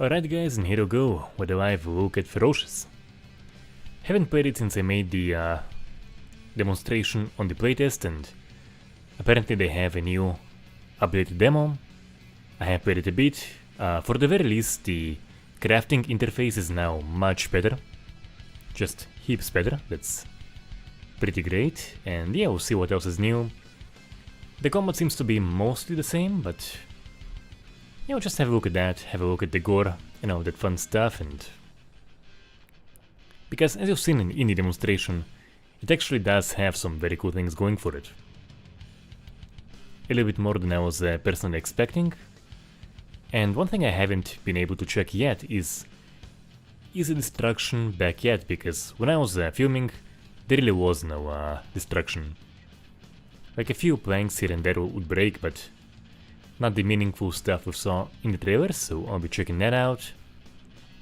Alright guys, and here we go with a live look at Ferocious. Haven't played it since I made the demonstration on the playtest, and apparently they have a new updated demo. I have played it a bit. For the very least, the crafting interface is now much better. Just heaps better, that's pretty great. And yeah, we'll see what else is new. The combat seems to be mostly the same, but you know, just have a look at that, have a look at the gore, you know, that fun stuff. And because as you've seen in the demonstration, it actually does have some very cool things going for it. A little bit more than I was personally expecting. And one thing I haven't been able to check yet is the destruction back yet, because when I was filming, there really was no destruction. Like a few planks here and there would break, but not the meaningful stuff we saw in the trailer, so I'll be checking that out.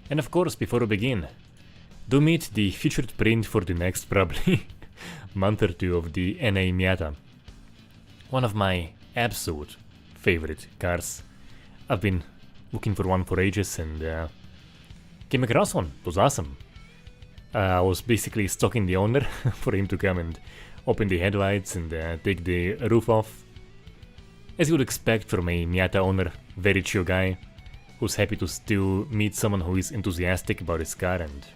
And of course, before we begin, do meet the featured print for the next probably month or two of the NA Miata. One of my absolute favorite cars. I've been looking for one for ages and came across one. It was awesome. I was basically stalking the owner for him to come and open the headlights and take the roof off. As you would expect from a Miata owner, very chill guy, who's happy to still meet someone who is enthusiastic about his car, and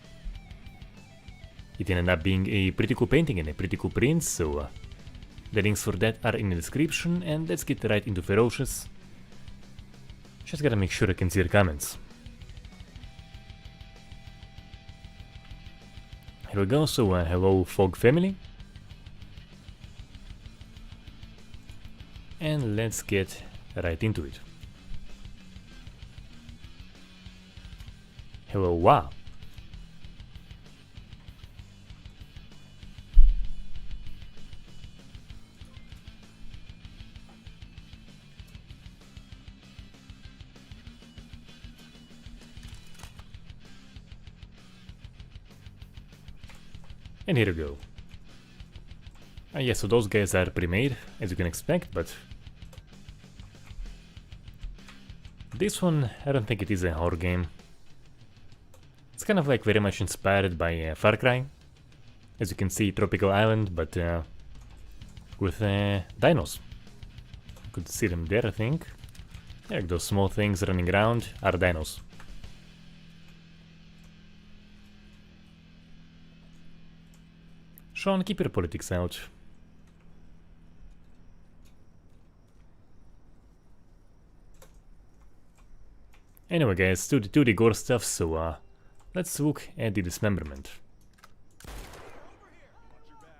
it ended up being a pretty cool painting and a pretty cool print, so the links for that are in the description, and let's get right into Ferocious. Just gotta make sure I can see your comments. Here we go, so hello Fog family. And let's get right into it. Hello, wow. And here we go. Yeah, so those guys are pre-made, as you can expect, but this one, I don't think it is a horror game. It's kind of like very much inspired by Far Cry. As you can see, tropical island, but with dinos. You could see them there, I think. Like those small things running around are dinos. Sean, keep your politics out. Anyway guys, to the gore stuff, so let's look at the dismemberment.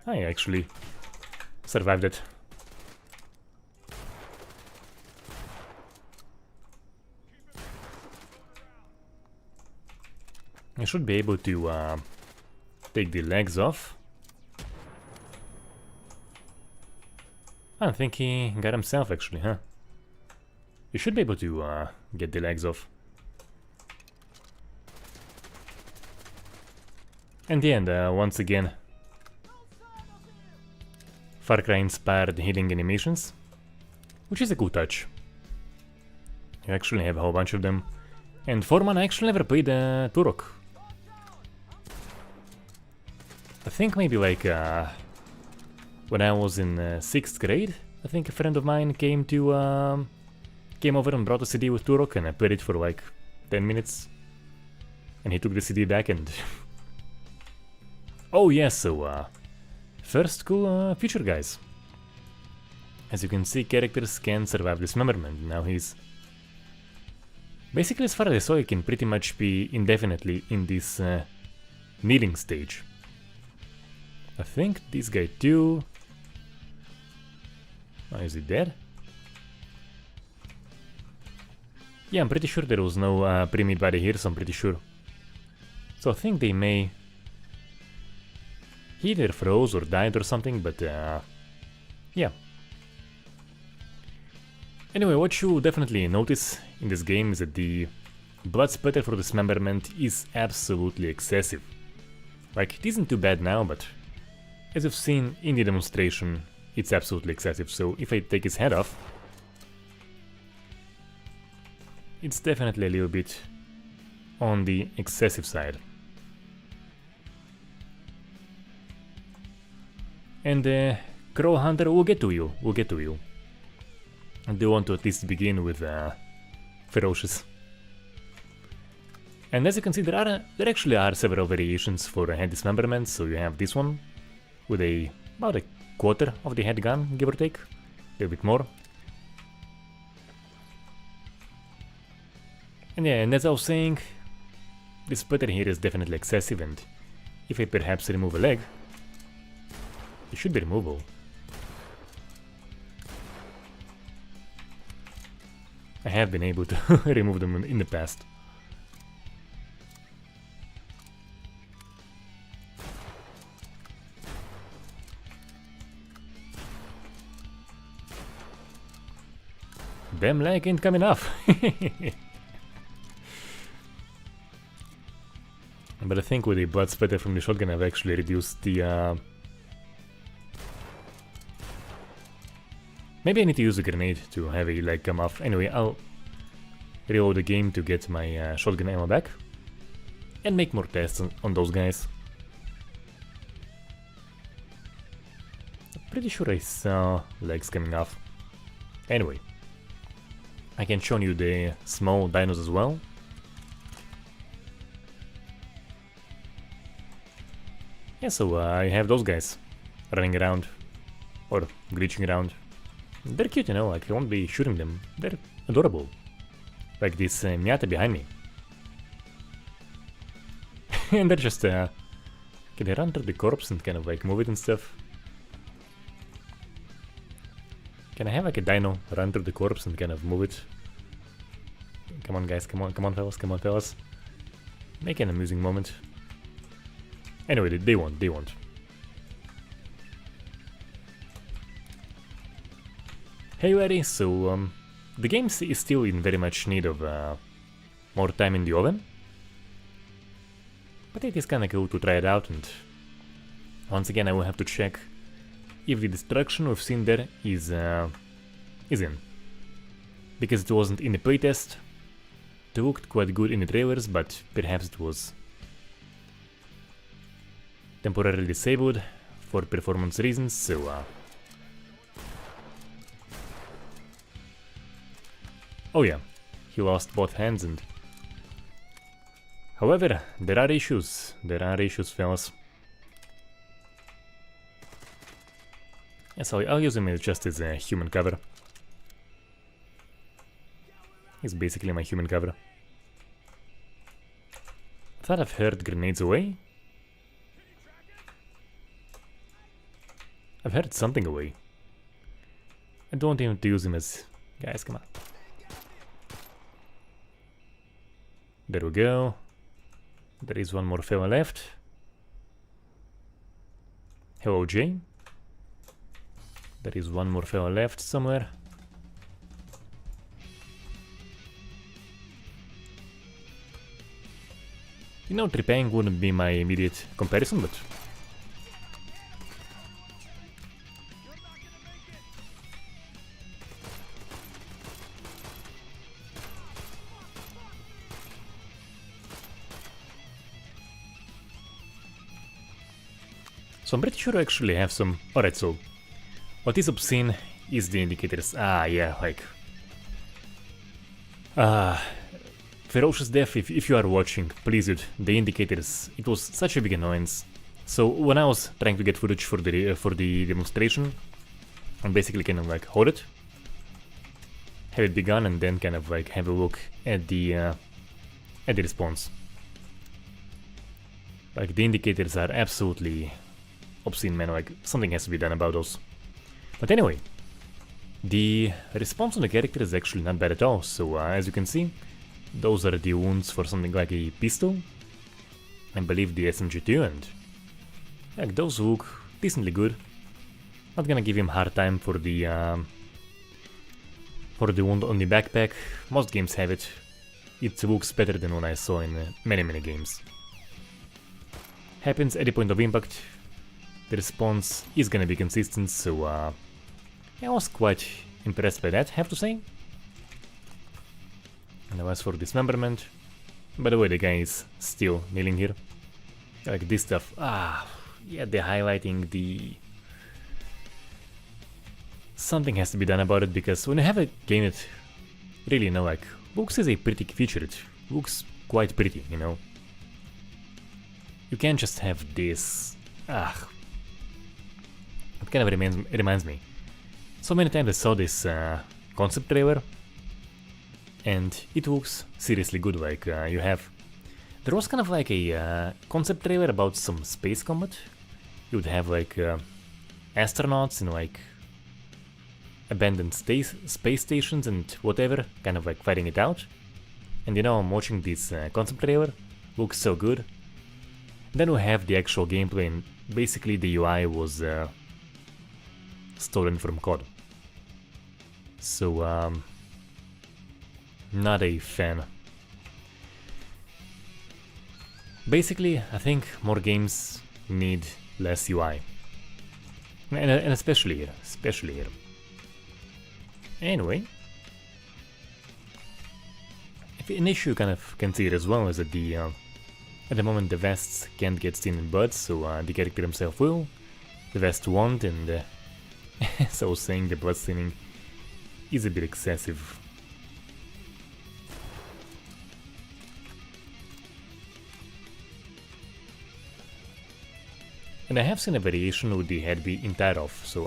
I actually survived it. I should be able to take the legs off. I think he got himself actually, huh? You should be able to get the legs off. And the end, once again, Far Cry inspired healing animations, which is a cool touch. You actually have a whole bunch of them. And Foreman, I actually never played Turok. I think maybe like when I was in 6th grade, I think a friend of mine came over and brought a CD with Turok, and I played it for like 10 minutes. And he took the CD back and oh yeah, so first cool feature, guys. As you can see, characters can survive dismemberment. Now he's basically, as far as I saw, he can pretty much be indefinitely in this kneeling stage. I think this guy too. Oh, is he dead? Yeah, I'm pretty sure there was no pre-made body here, so I'm pretty sure. So I think they may... He either froze or died or something, but yeah. Anyway, what you definitely notice in this game is that the blood splatter for dismemberment is absolutely excessive. Like, it isn't too bad now, but as you've seen in the demonstration, it's absolutely excessive. So if I take his head off, it's definitely a little bit on the excessive side. And Crow Hunter will get to you, I do want to at least begin with Ferocious. And as you can see, there actually are several variations for head dismemberment. So you have this one with about a quarter of the head gun, give or take, a little bit more. And yeah, and as I was saying, this pattern here is definitely excessive, and if I perhaps remove a leg, it should be removable. I have been able to remove them in the past. Damn leg ain't coming off. But I think with the blood spatter from the shotgun I've actually reduced the maybe I need to use a grenade to have a leg come off. Anyway, I'll reload the game to get my shotgun ammo back and make more tests on those guys. I'm pretty sure I saw legs coming off. Anyway, I can show you the small dinos as well. Yeah, so I have those guys running around or glitching around. They're cute, you know, like I won't be shooting them. They're adorable. Like this Miata behind me. And they're just, can they run through the corpse and kind of like move it and stuff? Can I have like a dino run through the corpse and kind of move it? Come on guys, come on fellas. Make an amusing moment. Anyway, they won't. Hey buddy, so the game is still in very much need of more time in the oven. But it is kinda cool to try it out, and once again I will have to check if the destruction we've seen there is in. Because it wasn't in the playtest. It looked quite good in the trailers, but perhaps it was temporarily disabled for performance reasons, so oh yeah, he lost both hands, and however, there are issues, fellas. Yeah, so I'll use him just as a human cover. He's basically my human cover. I thought I've heard grenades away. I've heard something away. I don't even want to use him as... Guys, come on. There we go. There is one more fella left. Hello, Jay. There is one more fella left somewhere. You know, Trepang wouldn't be my immediate comparison, but... So I'm pretty sure I actually have some... Alright, so... What is obscene is the indicators. Ah, yeah, like... Ferocious Death, if you are watching, please dude, the indicators, it was such a big annoyance. So when I was trying to get footage for the demonstration, I basically kind of like hold it, have it begun, and then kind of like have a look at the response. Like the indicators are absolutely obscene, man, like something has to be done about those. But anyway, the response on the character is actually not bad at all, so as you can see, those are the wounds for something like a pistol, I believe the SMG2, and like, those look decently good. Not gonna give him hard time for the wound on the backpack. Most games have it. It looks better than what I saw in many games. Happens at the point of impact. The response is gonna be consistent, so I was quite impressed by that, have to say. And as for dismemberment, By the way, the guy is still kneeling here. Like this stuff. Yeah, the highlighting, the... Something has to be done about it, because when you have a game that really, like, looks as a pretty feature, it looks quite pretty, you can't just have this. It kind of reminds me. So many times I saw this concept trailer, and it looks seriously good. Like there was kind of like a concept trailer about some space combat. You would have like astronauts in like abandoned space stations and whatever, kind of like fighting it out. And I'm watching this concept trailer, looks so good. Then we have the actual gameplay, and basically the UI was stolen from COD. So not a fan. Basically, I think more games need less UI, and especially here. Anyway, an issue you kind of can see it as well is that at the moment the vests can't get seen in buds, so the character himself will, the vest won't, and so saying the blood staining is a bit excessive. And I have seen a variation with the head be entire off, so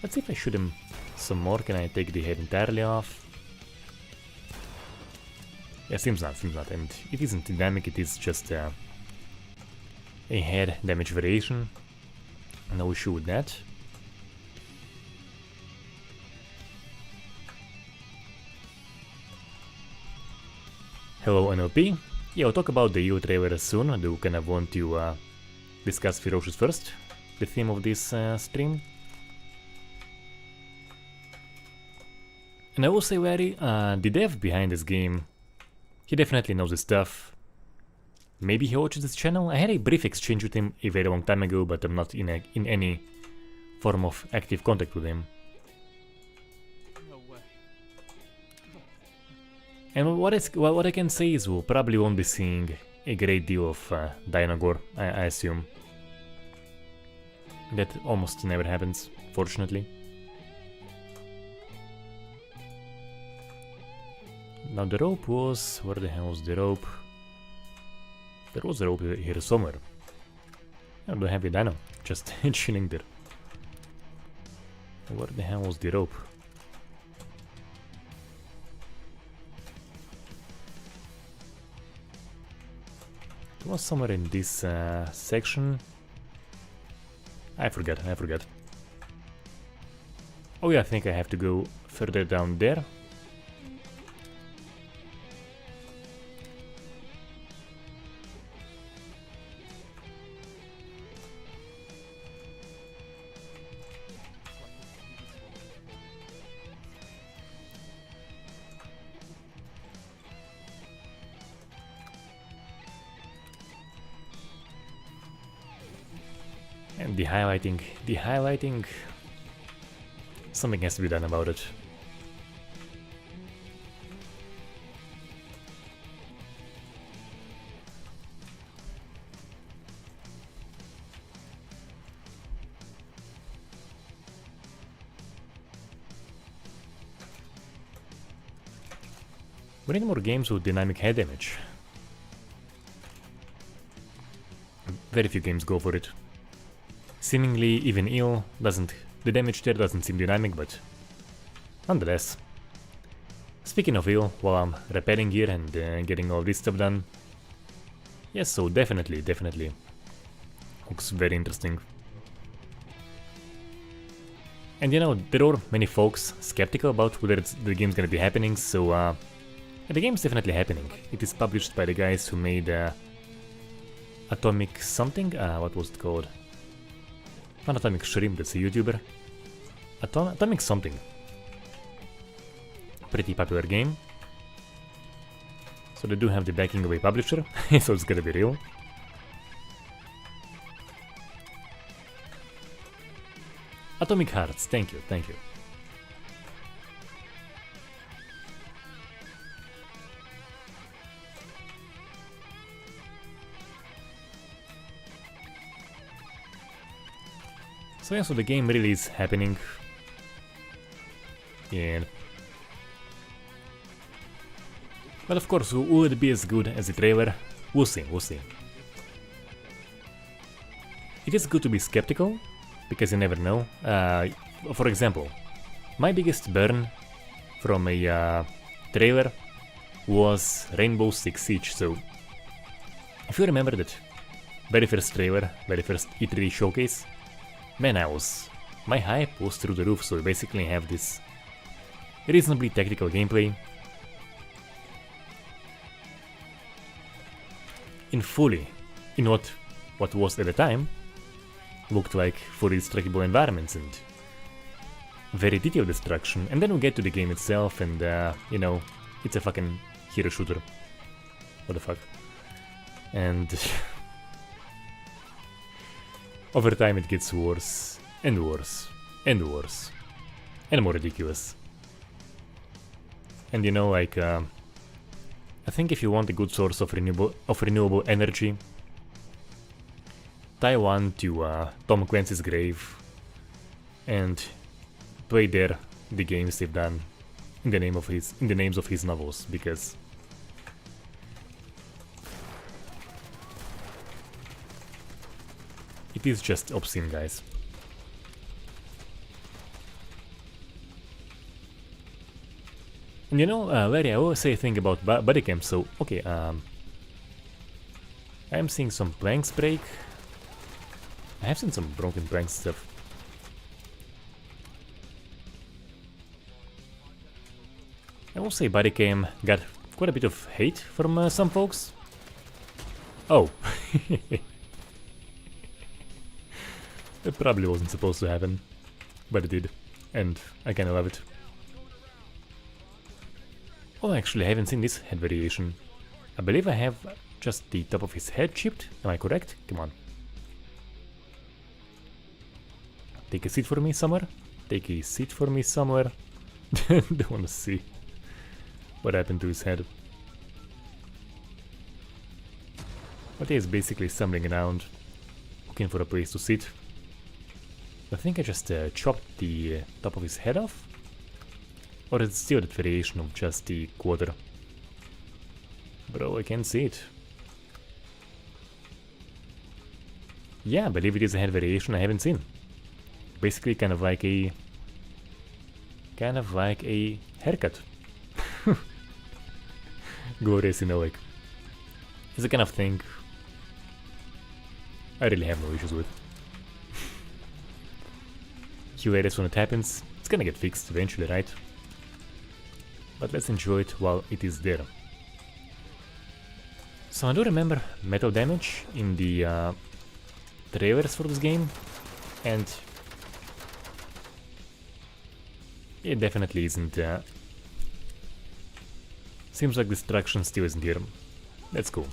let's see if I shoot him some more. Can I take the head entirely off? Yeah, seems not, and it isn't dynamic, it is just a head damage variation. No issue with that. Hello NLP. Yeah, I'll talk about the EU trailer soon. I do kind of want to discuss Ferocious first, the theme of this stream. And I will say, Larry, the dev behind this game, he definitely knows his stuff. Maybe he watches this channel. I had a brief exchange with him a very long time ago, but I'm not in any form of active contact with him. And what I can say is we'll probably won't be seeing a great deal of Dinosaur, I assume. That almost never happens, fortunately. Now the rope was... where the hell was the rope? There was a rope here somewhere. I don't have a dino, just chilling there. Where the hell was the rope? It was somewhere in this section. I forgot. Oh yeah, I think I have to go further down there. And the highlighting, something has to be done about it. We need more games with dynamic head damage. Very few games go for it. Seemingly even ill the damage there doesn't seem dynamic, but nonetheless. Speaking of ill, while I'm repairing here and getting all this stuff done, yes, so definitely looks very interesting. And there are many folks skeptical about whether the game's gonna be happening, so the game's definitely happening. It is published by the guys who made Atomic something, what was it called? Not Atomic Shrimp, that's a YouTuber. Atomic something. Pretty popular game. So they do have the backing of a publisher, so it's gonna be real. Atomic Hearts, thank you. So yeah, so the game really is happening. Yeah. But of course, will it be as good as the trailer? We'll see, we'll see. It is good to be skeptical, because you never know. For example, my biggest burn from a trailer was Rainbow Six Siege, so if you remember that very first trailer, very first E3 showcase, man, my hype was through the roof, so you basically have this reasonably tactical gameplay in what was at the time looked like fully destructible environments and very detailed destruction, and then we get to the game itself and you know, it's a fucking hero shooter. What the fuck? And over time it gets worse and worse and worse and more ridiculous. And you know, like I think if you want a good source of renewable energy, tie one to Tom Clancy's grave and play there the games they've done in the names of his novels, because it is just obscene, guys. And you know, Larry, I always say a thing about body cam, so okay, I'm seeing some planks break. I have seen some broken planks stuff. I will say body cam got quite a bit of hate from some folks. Oh. It probably wasn't supposed to happen, but it did, and I kinda love it. Oh, actually, I haven't seen this head variation. I believe I have just the top of his head chipped, am I correct? Come on. Take a seat for me somewhere? Take a seat for me somewhere? Don't wanna see what happened to his head. But he is basically stumbling around, looking for a place to sit. I think I just chopped the top of his head off? Or it's still that variation of just the quarter? Bro, I can't see it. Yeah, I believe it is a head variation I haven't seen. Basically kind of like a haircut. Glorious, you know, like, it's the kind of thing I really have no issues with. Hilarious when it happens. It's gonna get fixed eventually, right? But let's enjoy it while it is there. So I do remember metal damage in the trailers for this game, and it definitely isn't. Seems like destruction still isn't here. That's cool.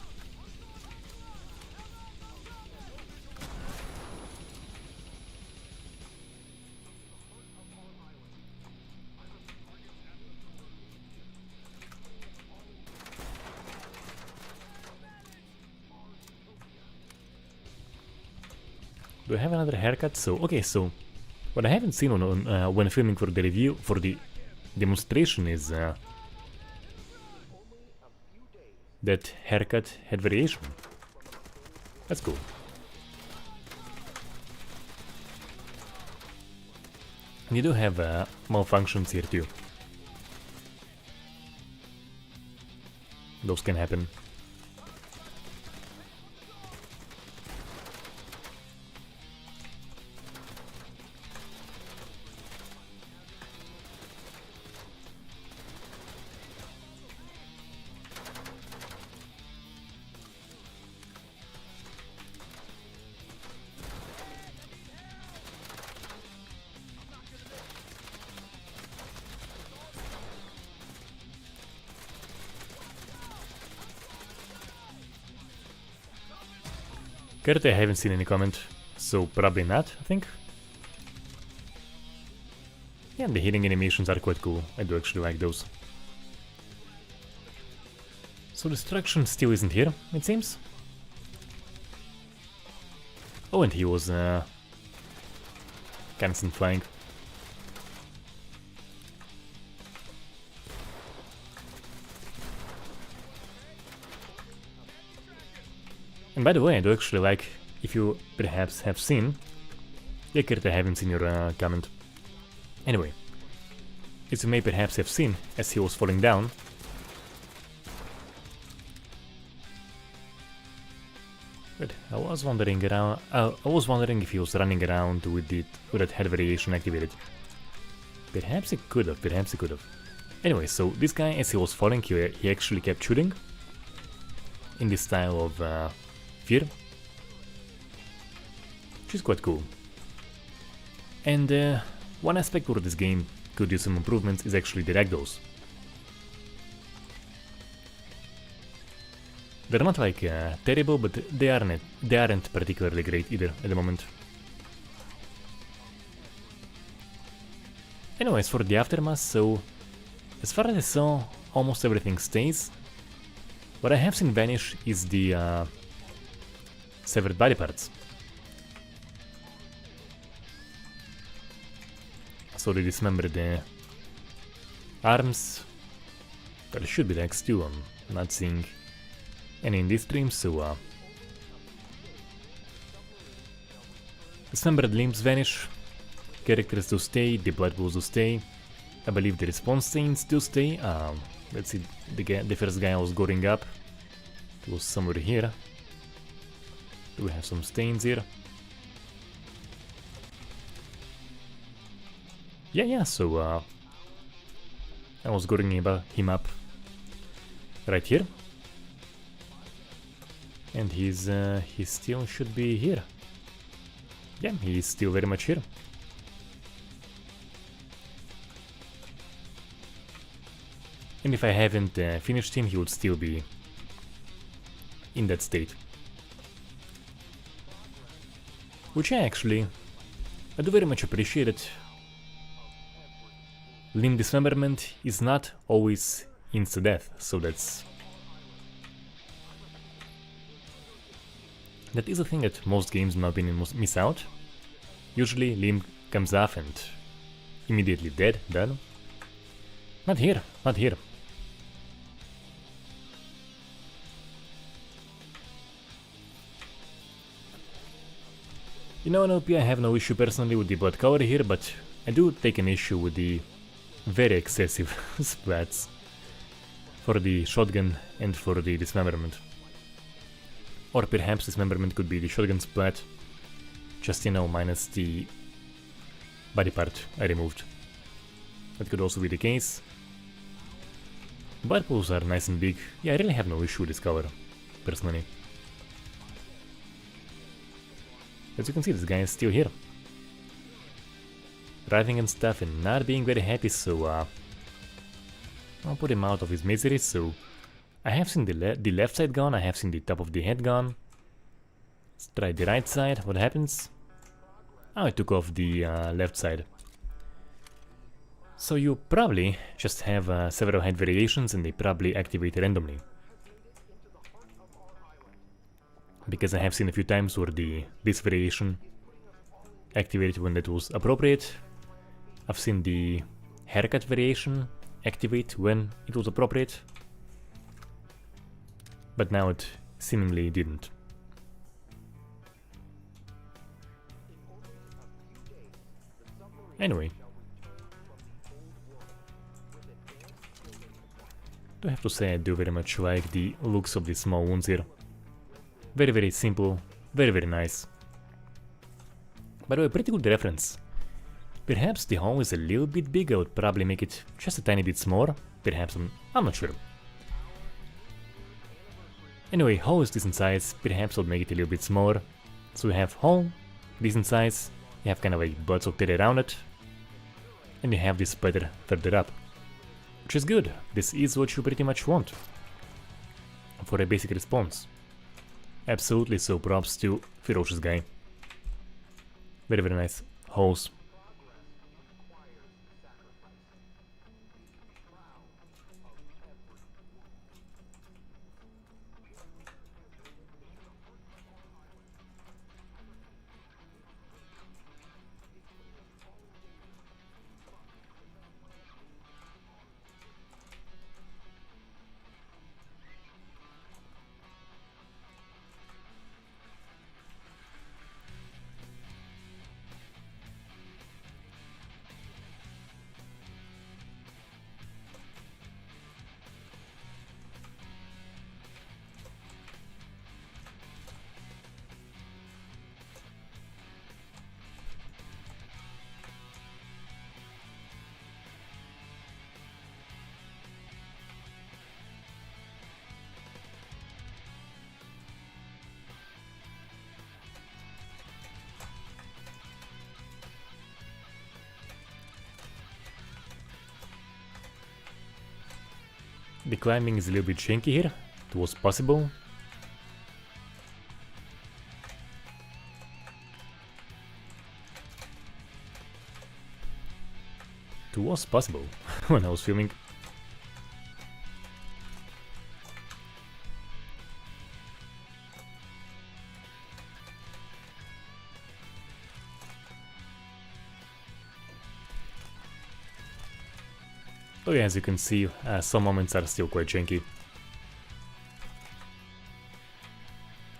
Do I have another haircut? So, okay, so what I haven't seen on when filming for the review, for the demonstration, is that haircut head variation. That's cool. And you do have malfunctions here too. Those can happen. Currently I haven't seen any comment, so probably not, I think. Yeah, the hitting animations are quite cool, I do actually like those. So destruction still isn't here, it seems. Oh, and he was constant flying. And by the way, I do actually like, if you perhaps have seen, the character I haven't seen your comment. Anyway, as you may perhaps have seen, as he was falling down, but I was wondering if he was running around with that head variation activated. Perhaps he could have, perhaps he could have. Anyway, so this guy, as he was falling, he actually kept shooting in this style of fear, which is quite cool. And one aspect where this game could use some improvements is actually the Ragdolls. They're not like terrible, but they aren't particularly great either at the moment. Anyways, for the aftermath, so as far as I saw, almost everything stays. What I have seen vanish is the severed body parts. So they dismembered the arms. There should be legs too, I'm not seeing any in this stream, so dismembered limbs vanish, characters do stay, the blood pools do stay, I believe the response stains do stay. Let's see, the first guy I was goring up, it was somewhere here. Do we have some stains here? Yeah, so I was goring him up right here. And he still should be here. Yeah, he's still very much here. And if I haven't finished him, he would still be in that state. Which I do very much appreciate it. Limb dismemberment is not always insta-death, so that is a thing that most games, in my opinion, miss out. Usually limb comes off and immediately dead, done. Not here, not here. You know, in OP I have no issue personally with the blood color here, but I do take an issue with the very excessive splats for the shotgun and for the dismemberment. Or perhaps dismemberment could be the shotgun splat, just, you know, minus the body part I removed. That could also be the case. Blood pools are nice and big. Yeah, I really have no issue with this color, personally. As you can see, this guy is still here. Writhing and stuff and not being very happy, so I'll put him out of his misery. So I have seen the left side gone, I have seen the top of the head gone. Let's try the right side, what happens? Oh, I took off the left side. So you probably just have several head variations and they probably activate randomly. Because I have seen a few times where this variation activated when that was appropriate. I've seen the haircut variation activate when it was appropriate. But now it seemingly didn't. Anyway. I have to say I do very much like the looks of these small wounds here. Very, very simple, very, very nice. By the way, pretty good reference. Perhaps the hole is a little bit big, I would probably make it just a tiny bit smaller. Perhaps, I'm not sure. Anyway, hole is decent size, perhaps I'll make it a little bit smaller. So we have hole, decent size, you have kind of a blood soaked area around it, and you have this splatter further up. Which is good, this is what you pretty much want for a basic response. Absolutely, so props to Ferocious guy. Very, very nice holes. The climbing is a little bit janky here. It was possible. It was possible when I was filming. Oh yeah, as you can see, some moments are still quite janky.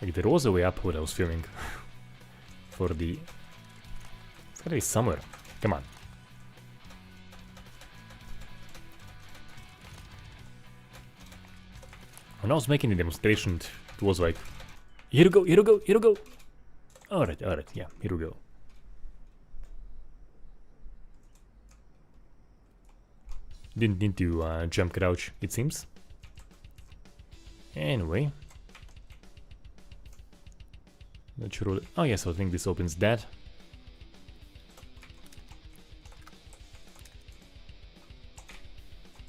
Like there was a way up when I was filming. For the... It's gotta be somewhere. Come on. When I was making the demonstration, it was like... Here we go, here we go, here we go! Alright, yeah, here we go. Didn't need to jump crouch, it seems. Anyway. Not sure. Oh yes, I think this opens that.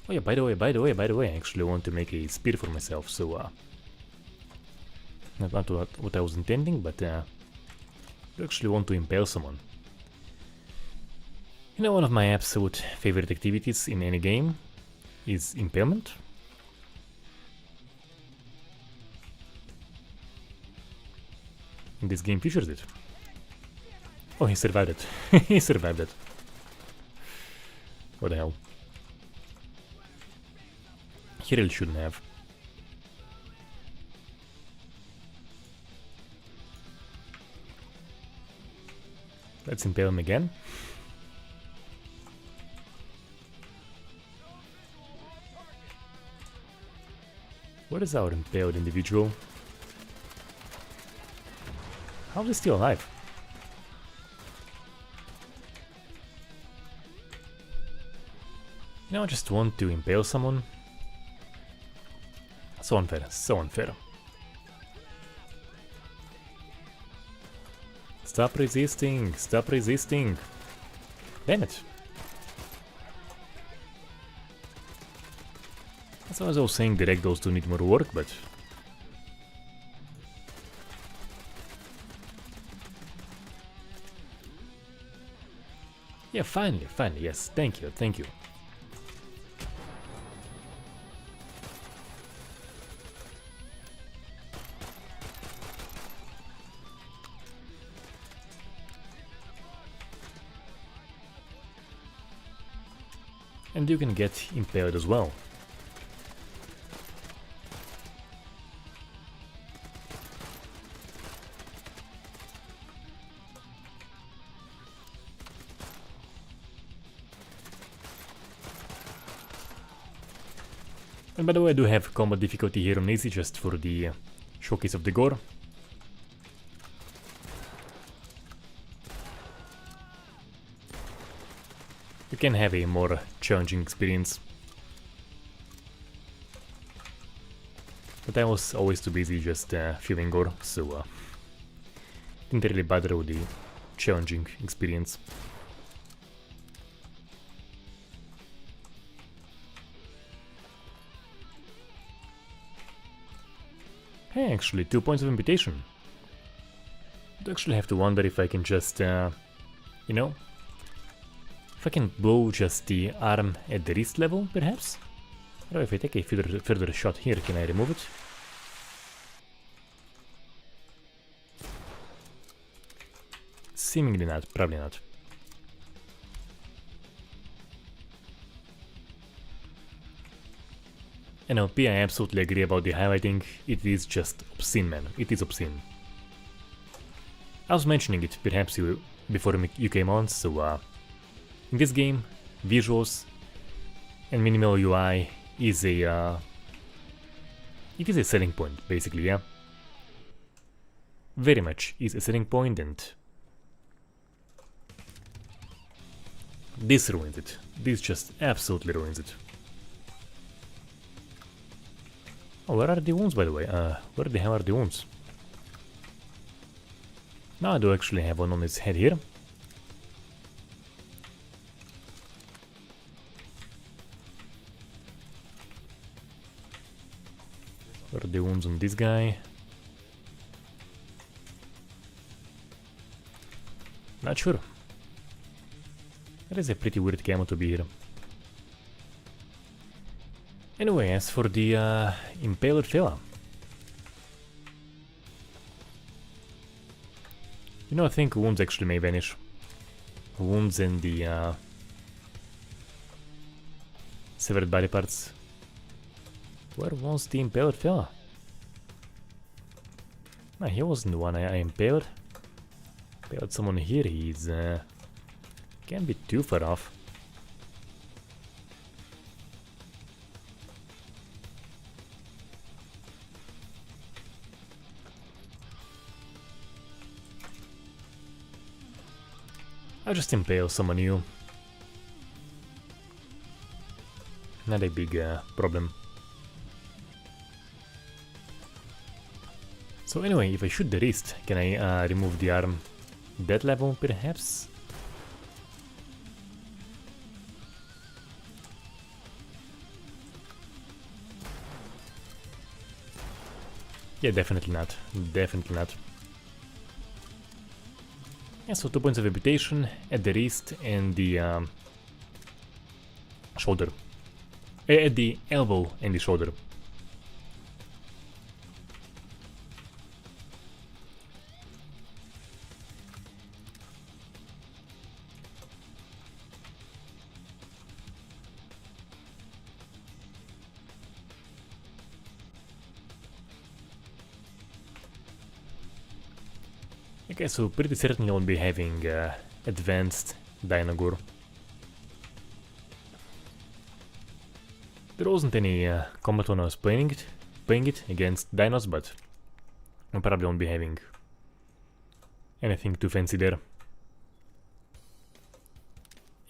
Oh yeah, by the way, I actually want to make a spear for myself, so not what I was intending, but I actually want to impale someone. You know, one of my absolute favorite activities in any game is Impalement. And this game features it. Oh, he survived it. He survived it. What the hell? He really shouldn't have. Let's impale him again. What is our impaled individual? How is he still alive? You know, I just want to impale someone. So unfair, so unfair. Stop resisting, stop resisting. Damn it. That's why I was saying the Ragdolls do need more work, but... Yeah, finally, yes, thank you, thank you. And you can get impaled as well. And by the way, I do have combat difficulty here on easy just for the showcase of the gore. You can have a more challenging experience. But I was always too busy just filming gore, so didn't really bother with the challenging experience. Hey, actually, 2 points of invitation. I actually have to wonder if I can just, you know, if I can blow just the arm at the wrist level, perhaps? Or if I take a further shot here, can I remove it? Seemingly not, probably not. NLP, I absolutely agree about the highlighting. It is just obscene, man. It is obscene. I was mentioning it, perhaps before you came on, so in this game, visuals and minimal UI is a it is a selling point, basically, yeah. Very much is a selling point, and this ruins it. This just absolutely ruins it. Oh, where are the wounds, by the way? Where the hell are the wounds? Now I do actually have one on his head here. What are the wounds on this guy? Not sure. That is a pretty weird camo to be here. Anyway, as for the impaled fella. You know, I think wounds actually may vanish. Wounds and the severed body parts. Where was the impaled fella? No, he wasn't the one I impaled. Impaled someone here. He's can't be too far off. I'll just impale someone new. Not a big problem. So anyway, if I shoot the wrist, can I remove the arm? That level, perhaps? Yeah, definitely not. Definitely not. Yeah, so 2 points of reputation at the wrist and the shoulder. At the elbow and the shoulder. Okay, so pretty certainly I'll be having advanced Dinosaur. There wasn't any combat when I was playing it against dinos, but I probably won't be having anything too fancy there.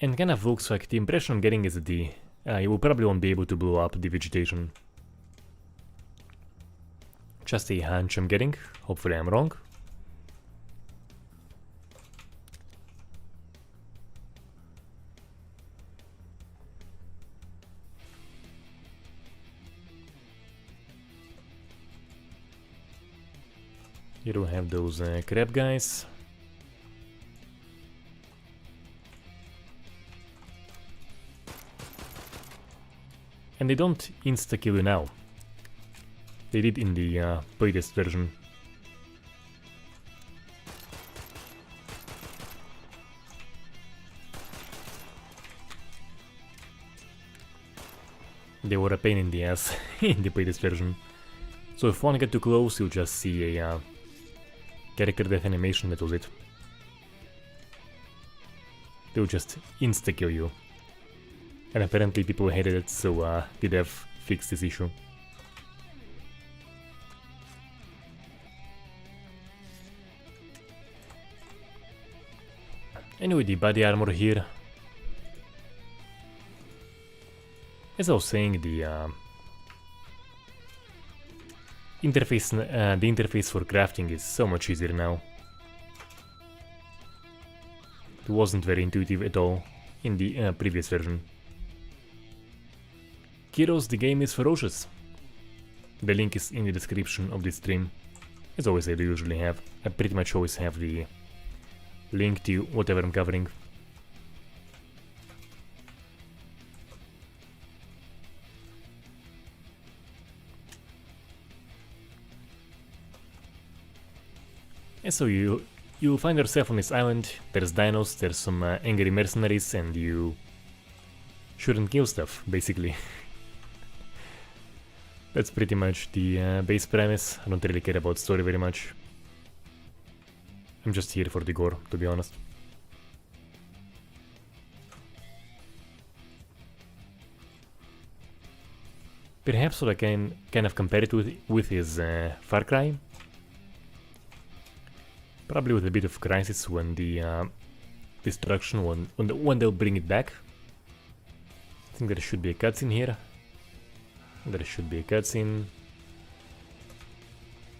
And kind of looks like the impression I'm getting is that you probably won't be able to blow up the vegetation. Just a hunch I'm getting, hopefully I'm wrong. Here we have those crab guys. And they don't insta-kill you now. They did in the playtest version. They were a pain in the ass in the playtest version. So if one get too close, you'll just see a character death animation, that was it. They'll just insta-kill you. And apparently people hated it, so the dev fixed this issue. Anyway, the body armor here. As I was saying, the interface for crafting is so much easier now. It wasn't very intuitive at all in the previous version. Kiddos, the game is Ferocious. The link is in the description of this stream. As always I do usually have. I pretty much always have the link to whatever I'm covering. And so you'll find yourself on this island. There's dinos, there's some angry mercenaries, and you shouldn't kill stuff, basically. That's pretty much the base premise. I don't really care about story very much. I'm just here for the gore, to be honest. Perhaps what I can kind of compare it with is Far Cry. Probably with a bit of Crisis when the destruction, when they'll bring it back. I think there should be a cutscene here. There should be a cutscene.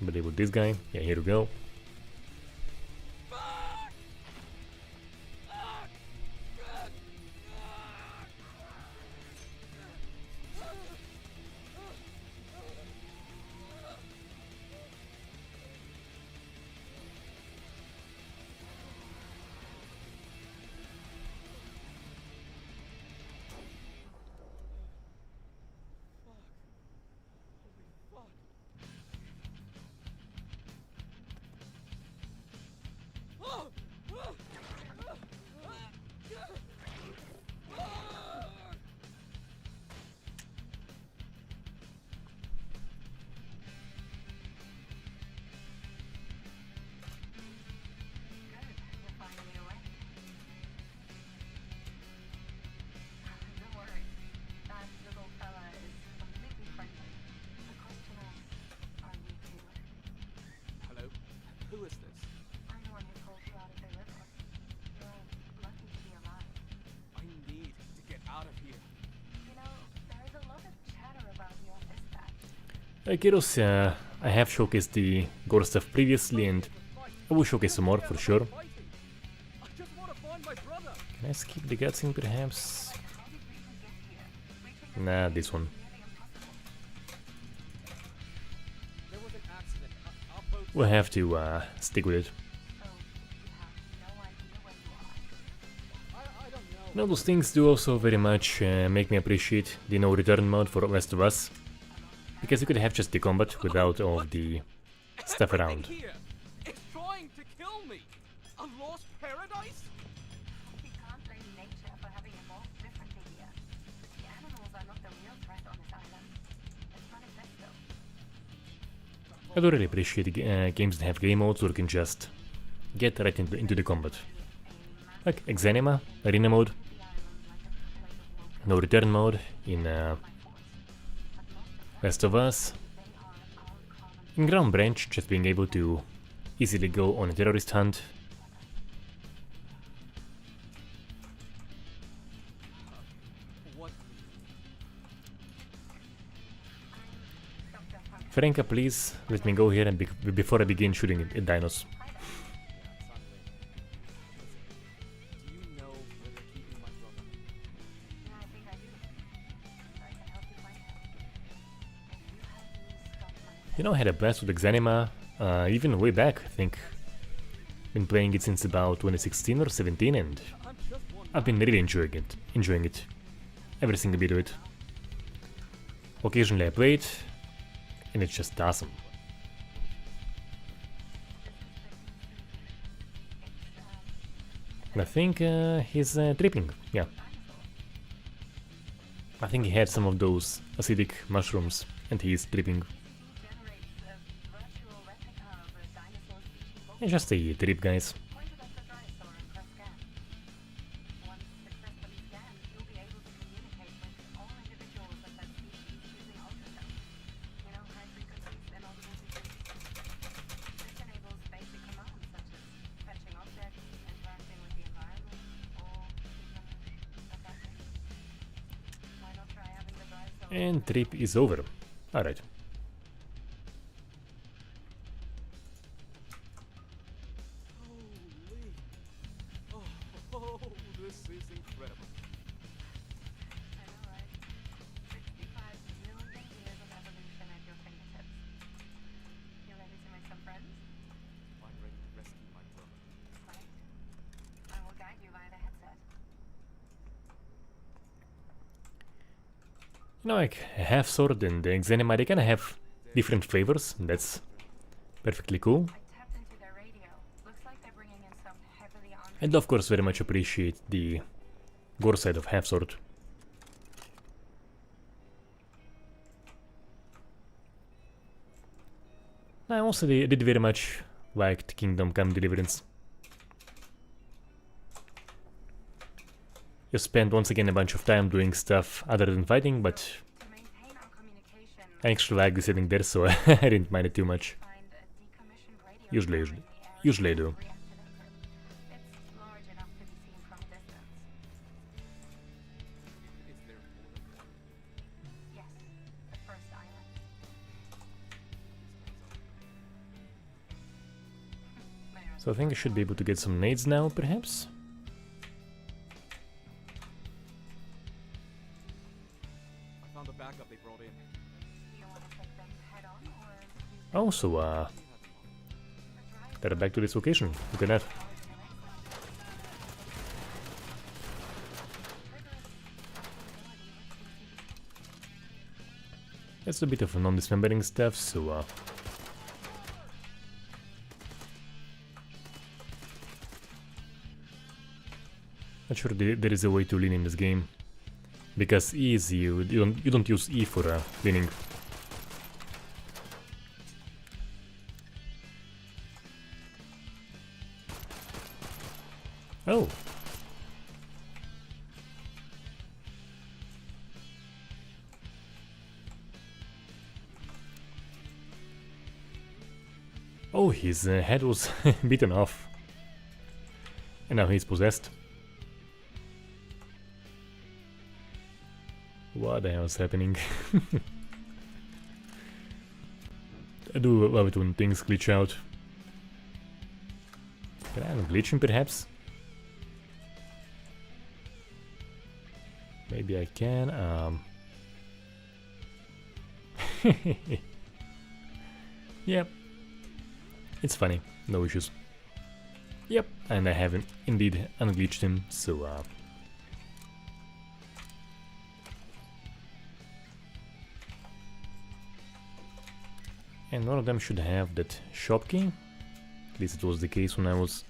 But with this guy, yeah, here we go. who is this? I'm the one who told you out of the river. You're lucky to be alive. I need to get out of here. You know, there is a lot of chatter about you on this patch. Kiddos, I have showcased the gore stuff previously, and I will showcase some more for sure. I just want to find my brother. Can I skip the cutscene perhaps? How did we even get here? Reaching Nah, this one. nearly impossible. There was an accident. Our boat. We'll have to stick with it. So, you have no idea where you are. I don't know. Now those things do also very much make me appreciate the no return mode for Last of Us, because you could have just the combat without all of the stuff around. Here. It's trying to kill me. A lost paradise? We can't blame nature for having evolved differently here. The animals are not the real threat on this island. It's manifesto. I do really appreciate games that have game modes where you can just get right into the combat. Like Exanima, Arena mode, no return mode in Last of Us. In Ground Branch, just being able to easily go on a terrorist hunt. What? Franca, please let me go here and before I begin shooting at dinos. Do you know where they're keeping my brother? Yeah, I think I do. I can help you find him. If you help me stop my You know, I had a blast with Exanima, even way back, I think. Been playing it since about 2016 or 17, and I'm just one. I've been really enjoying it. Every single bit of it. Occasionally I play it, and it's just awesome. And I think he's tripping, yeah. I think he had some of those acidic mushrooms, and he's tripping. generates a virtual replica of a dinosaur species book It's just a trip, guys. pointed at the dinosaur and press scan. Once successfully scanned, you'll be able to communicate with all individuals of that species using ultrasound. You know, high frequencies and audible frequencies. This enables basic commands such as fetching objects, interacting with the environment, or even attacking. Why not try having the dinosaur And trip is over. Alright. Holy. Oh, this is incredible. I know, right? 65 million years of evolution at your fingertips. You ready to make some friends? I'm ready to rescue my brother. Right. I will guide you via the headset. You know, like Half Sword and the Exanima, they kinda have different flavors, and that's perfectly cool. I tapped into their radio. Looks like they're bringing in some heavily armed. And of course, very much appreciate the gore side of Half Sword. I also did very much liked Kingdom Come Deliverance. You spend once again a bunch of time doing stuff other than fighting, but To maintain our communication, I actually like the setting there, so I didn't mind it too much. find a decommissioned radio Usually- tower in the area usually I do. and reactivate it. It's large enough to be seen from a distance. Is there more than one? Yes, the first island. So I think I should be able to get some nades now, perhaps? I found the backup they brought in. Do you want to take them head on or use Also, they're back to this location. Look at that. That's a bit of a non-dismembering stuff, so not sure there is a way to lean in this game, because E is you don't use E for leaning. Oh. Oh, his head was bitten off. And now he's possessed. What the hell is happening? I do love it when things glitch out. Can I unglitch him perhaps? Maybe I can. Yep. It's funny. No issues. Yep. And I haven't indeed unglitched him, so and one of them should have that shop key. At least it was the case when I was...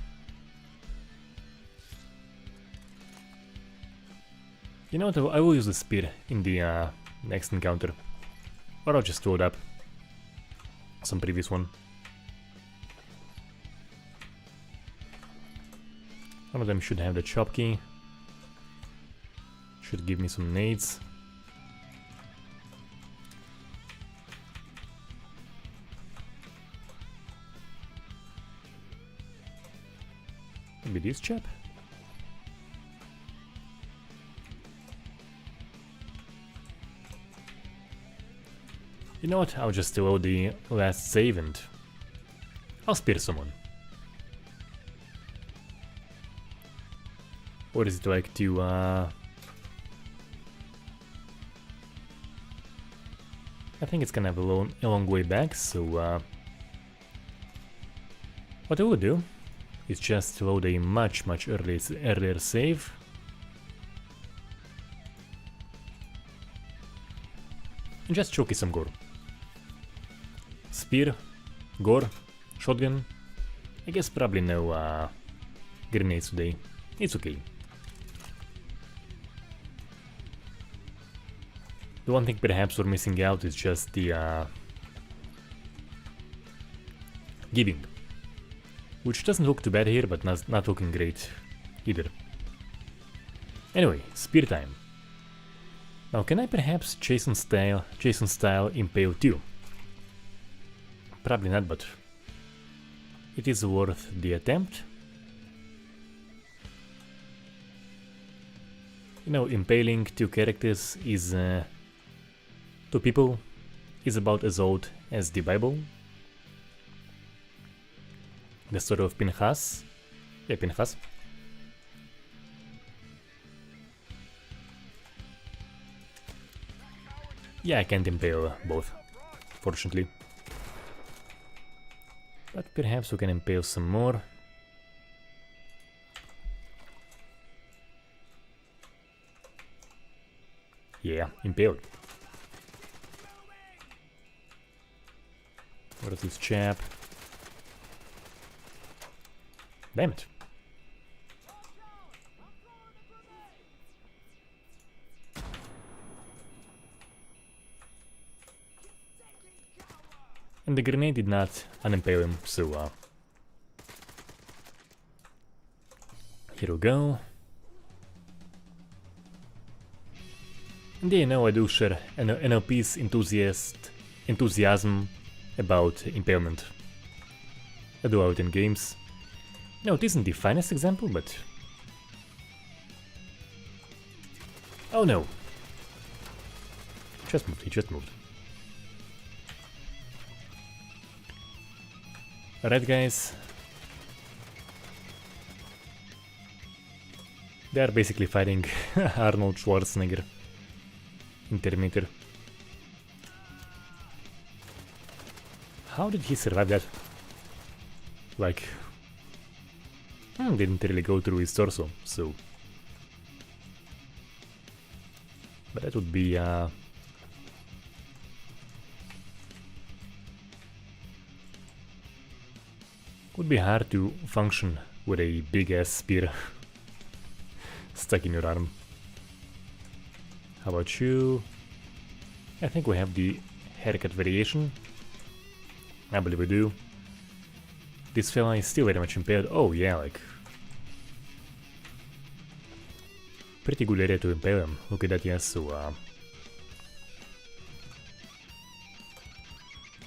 You know what, I will use the spear in the next encounter. Or I'll just load up some previous one. One of them should have the shop key. Should give me some nades. Maybe this chap? You know what, I'll just load the last save and I'll spear someone. Or is it like to I think it's gonna have a long way back, so what I will do is just load a much earlier save. And just choke some gore. Spear, gore, shotgun. I guess probably no grenades today. It's okay. The one thing perhaps we're missing out is just the giving. Which doesn't look too bad here, but not looking great either. Anyway, spear time. Now can I perhaps Jason style impale too? Probably not, but it is worth the attempt. You know, impaling two characters is two people is about as old as the Bible. The story of Pinchas. Yeah, Pinchas. Yeah, I can't impale both, fortunately. But perhaps we can impale some more. Yeah, impaled. What is this chap? Damn it. And the grenade did not unimpale him, so here we go. And yeah, you know, I do share NLP's enthusiasm about impalement. I do out in games. No, it isn't the finest example, but... Oh no! He just moved. Alright guys. They are basically fighting Arnold Schwarzenegger in Terminator. How did he survive that? Like... didn't really go through his torso, so... But that would be would be hard to function with a big ass spear stuck in your arm. How about you? I think we have the haircut variation. I believe we do. This fella is still very much impaired. Oh yeah, like... Pretty good area to impale him. Look at that, yes, so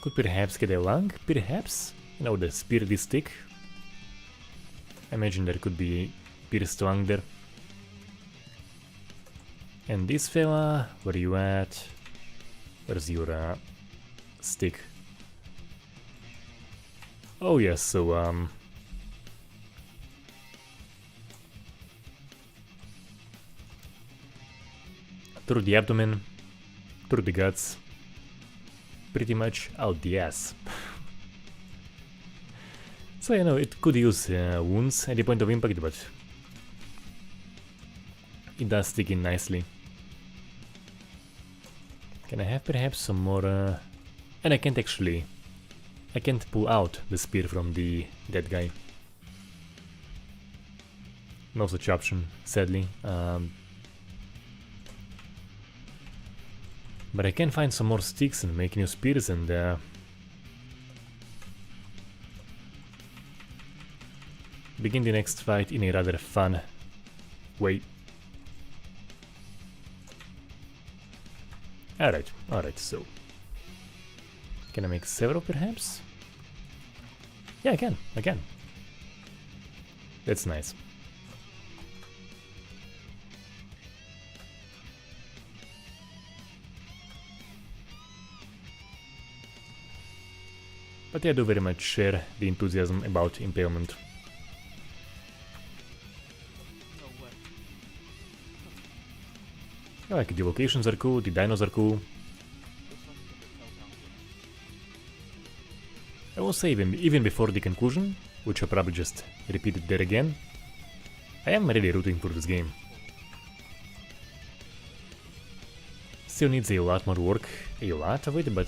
could perhaps get a lung? Perhaps? You know, the spear this thick. I imagine there could be pierced tongue there. And this fella, where you at? Where's your stick? Oh yes, so through the abdomen, through the guts, pretty much out the ass. So you know, it could use wounds at the point of impact, but it does stick in nicely. Can I have perhaps some more... and I can't pull out the spear from the dead guy. No such option, sadly. But I can find some more sticks and make new spears and begin the next fight in a rather fun way. Alright, so... Can I make several perhaps? Yeah, I can. That's nice. But I do very much share the enthusiasm about Impalement. I like the locations are cool, the dinos are cool. I will say even before the conclusion, which I'll probably just repeat it there again, I am really rooting for this game. Still needs a lot more work, a lot of it, but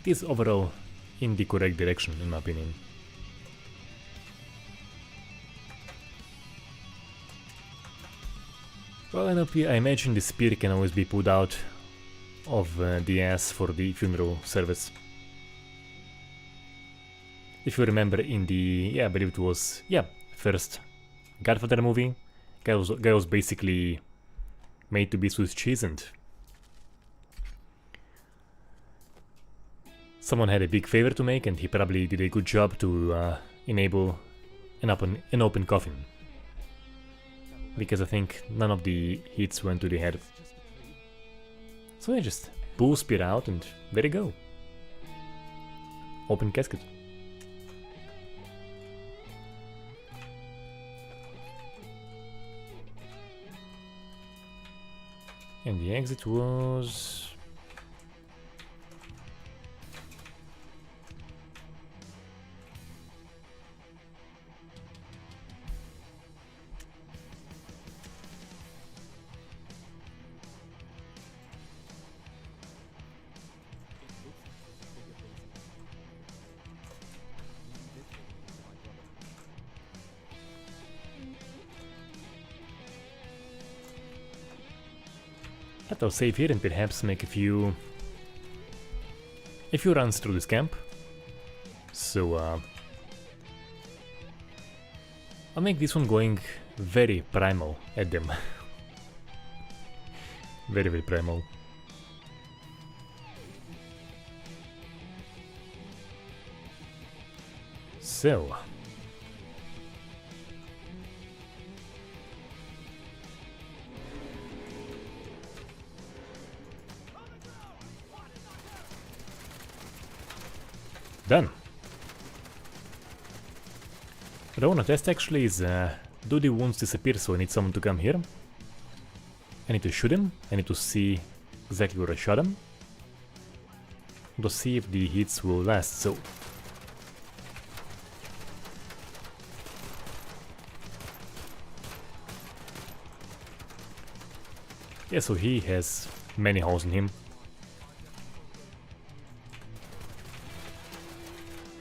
it is overall in the correct direction, in my opinion. Well, I imagine the spear can always be pulled out of the ass for the funeral service. If you remember in the, I believe it was, first Godfather movie, guy was basically made to be Swiss cheese, and someone had a big favor to make, and he probably did a good job to enable an open coffin. Because I think none of the hits went to the head. So I just pull spear out and there you go. Open casket. And the exit was... I'll save here and perhaps make a few runs through this camp. So I'll make this one going very primal at them. very primal. So done. What I want to test actually is do the wounds disappear, so I need someone to come here. I need to shoot him, I need to see exactly where I shot him. To see if the hits will last, so... Yeah, so he has many holes in him.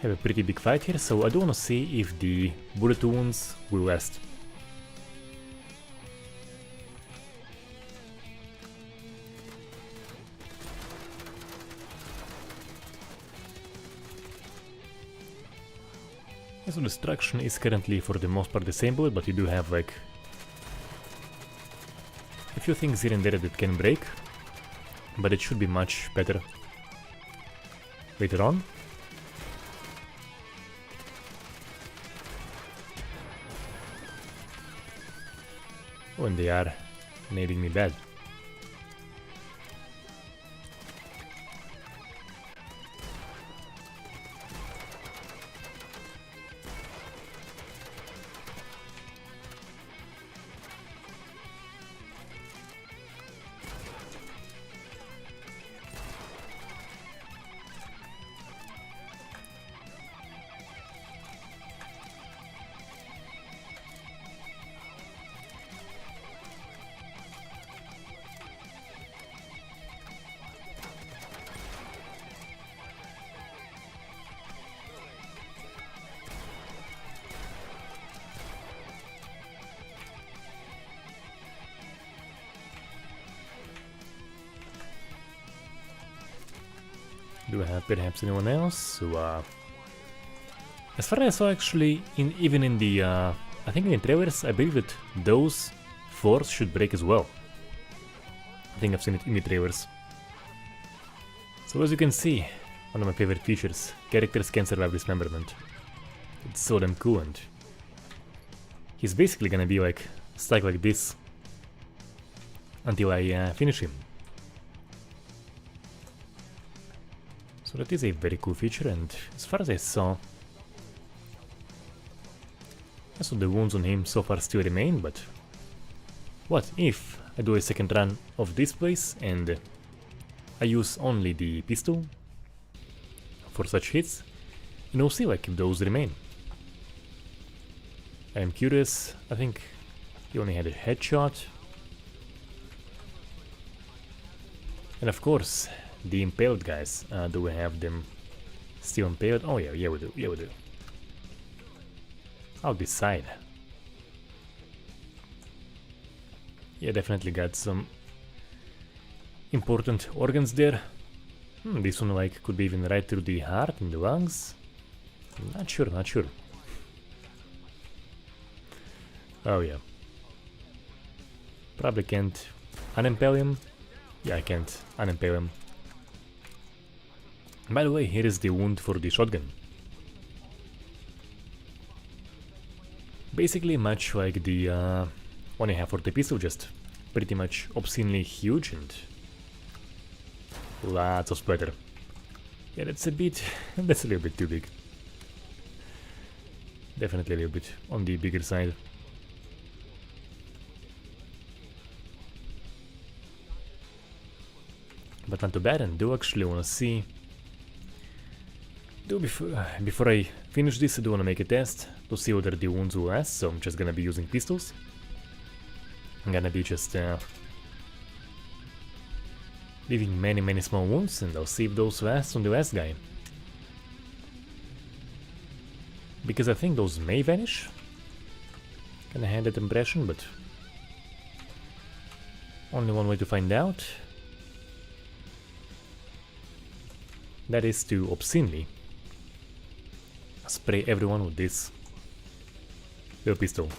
Have a pretty big fight here, so I do want to see if the bullet wounds will last. So destruction is currently for the most part the same bullet, but you do have like a few things here and there that can break. but it should be much better later on. Oh, and they are nading me bad. Do I have perhaps anyone else who, as far as I saw actually, even in the, I think in the trailers, I believe that those fours should break as well. I think I've seen it in the trailers. So as you can see, one of my favorite features, characters can survive dismemberment. It's so damn cool, and he's basically gonna be like, stuck like this until I finish him. So that is a very cool feature, and as far as I saw, the wounds on him so far still remain, but what if I do a second run of this place and I use only the pistol for such hits, and we'll see like if those remain. I am curious. I think he only had a headshot, and of course the impaled guys, do we have them still impaled? Oh yeah, we do. I'll decide. Yeah, definitely got some important organs there. This one like could be even right through the heart and the lungs. Not sure. Oh yeah. Probably can't unimpale him. Yeah, I can't unimpale him. By the way, here is the wound for the shotgun. Basically much like the one I have for the pistol, just pretty much obscenely huge and lots of splatter. Yeah, that's a little bit too big. Definitely a little bit on the bigger side. But not too bad, and do actually want to see. Before I finish this, I do want to make a test to see whether the wounds will last, so I'm just gonna be using pistols. I'm gonna be just leaving many small wounds, and I'll see if those last on the last guy. Because I think those may vanish. Kinda had that impression, but only one way to find out. That is to obscenely spray everyone with this little pistol.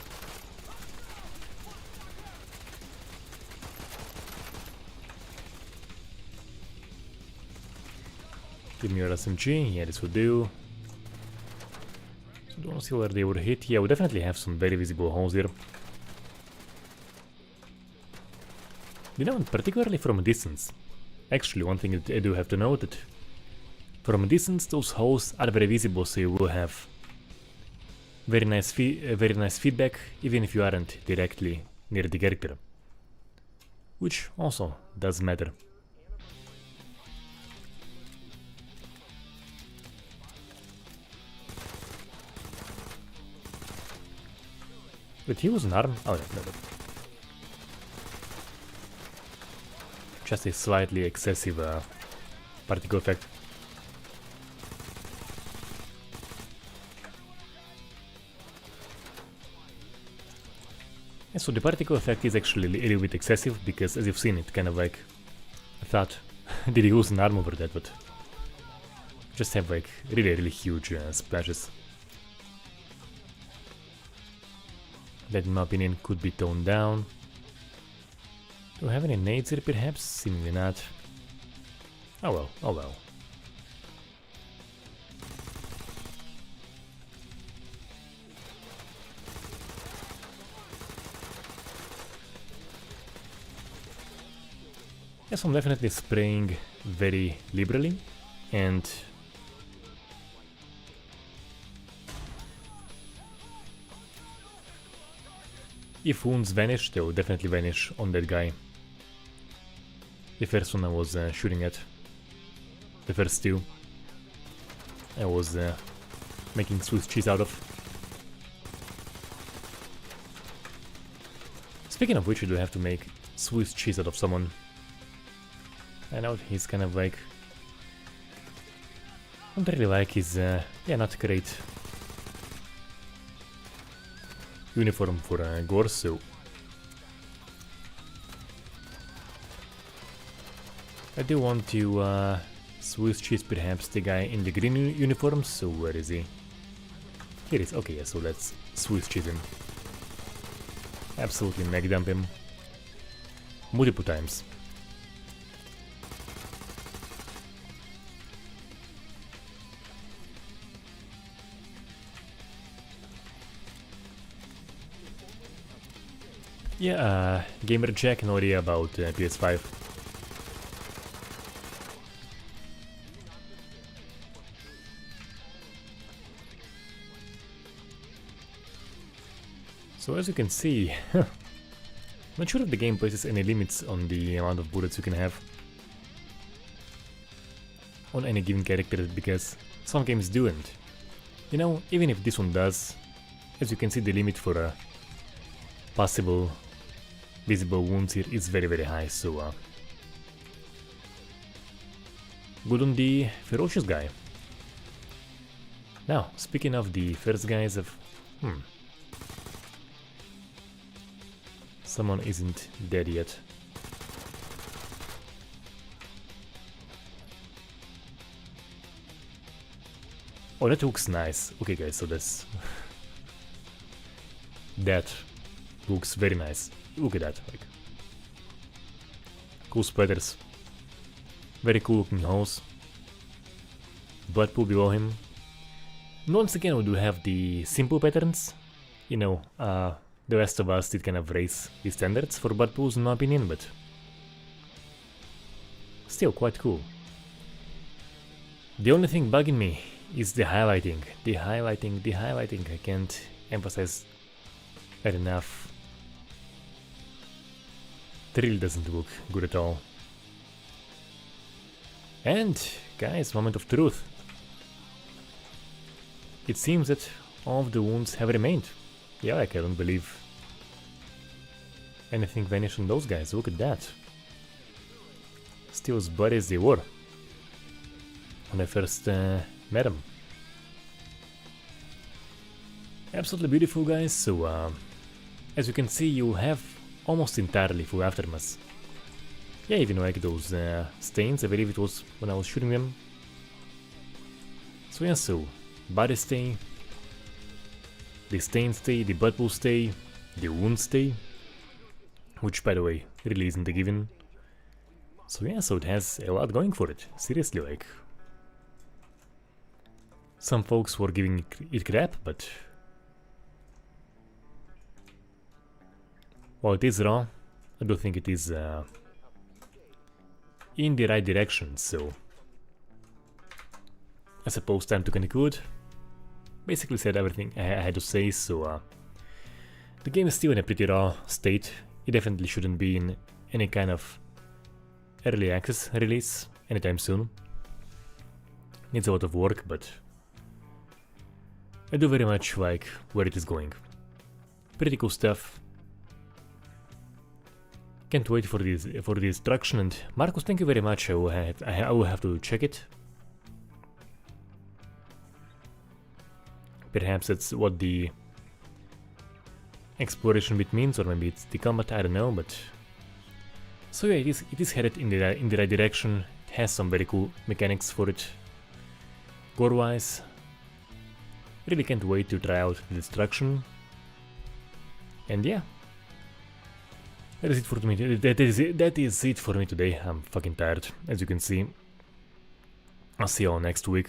Give me your SMG, yeah, this will do. So don't see where they would hit. Yeah, we definitely have some very visible holes here. You know, particularly from a distance. Actually, one thing that I do have to note that from a distance, those holes are very visible, so you will have very nice feedback, even if you aren't directly near the character. Which also does matter. But he was an arm? Oh yeah, no. Just a slightly excessive particle effect. Yeah, so the particle effect is actually a little bit excessive, because as you've seen, it kind of like, I thought, did he use an arm over that, but just have like really huge splashes. That in my opinion could be toned down. Do I have any nades here perhaps? Seemingly not. Oh well, oh well. Yes, I'm definitely spraying very liberally, and if wounds vanish, they will definitely vanish on that guy. The first one I was shooting at. The first two. I was making Swiss cheese out of. Speaking of which, we do have to make Swiss cheese out of someone. I know he's kind of like... I don't really like his, yeah, not great uniform for gore, so... I do want to Swiss cheese perhaps the guy in the green uniform, so where is he? Here he is, okay, yeah, so let's Swiss cheese him. Absolutely mega dump him. Multiple times. Yeah, Gamer Jack, no idea about PS5. So as you can see, not sure if the game places any limits on the amount of bullets you can have on any given character, because some games do, and you know, even if this one does, as you can see, the limit for possible visible wounds here is very high, so good on the Ferocious guy. Now, speaking of the first guys of... Someone isn't dead yet. Oh, that looks nice. Okay guys, so that's... that looks very nice. Look at that, like... cool splatters. Very cool looking hose. Blood pool below him. And once again we do have the simple patterns. You know, the rest of us did kind of raise the standards for blood pools in my opinion, but... still quite cool. The only thing bugging me is the highlighting. The highlighting. I can't emphasize that enough. It really doesn't look good at all. And, guys, moment of truth. It seems that all of the wounds have remained. Yeah, like I don't believe anything vanished on those guys. Look at that. Still as bloody as they were when I first met them. Absolutely beautiful, guys. So, as you can see, you have almost entirely full aftermath. Yeah, even like those stains, I believe it was when I was shooting them. So yeah, so body stay, the stain stay, the blood pool stay, the wound stay, which by the way really isn't a given. So yeah, so it has a lot going for it. Seriously, like, some folks were giving it crap, but while it is raw, I do think it is in the right direction, so I suppose time to conclude. Basically said everything I had to say, so the game is still in a pretty raw state. It definitely shouldn't be in any kind of early access release anytime soon. Needs a lot of work, but I do very much like where it is going. Pretty cool stuff. Can't wait for this destruction, and Marcus, thank you very much. I will have to check it. Perhaps that's what the exploration bit means, or maybe it's the combat, I don't know, but... So yeah, it is headed in the right direction. It has some very cool mechanics for it. Gore-wise, really can't wait to try out the destruction. And yeah, that is it for me. That is it for me today. I'm fucking tired, as you can see. I'll see y'all next week.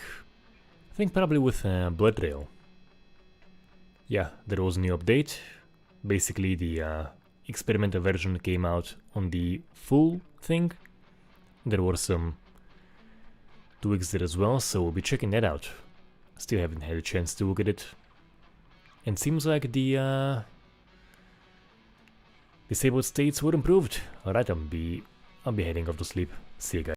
I think probably with Blood Trail. Yeah, there was a new update. Basically, the experimental version came out on the full thing. There were some tweaks there as well, so we'll be checking that out. Still haven't had a chance to look at it. And seems like the disabled states were improved. Alright, I'll be heading off to sleep. See you guys.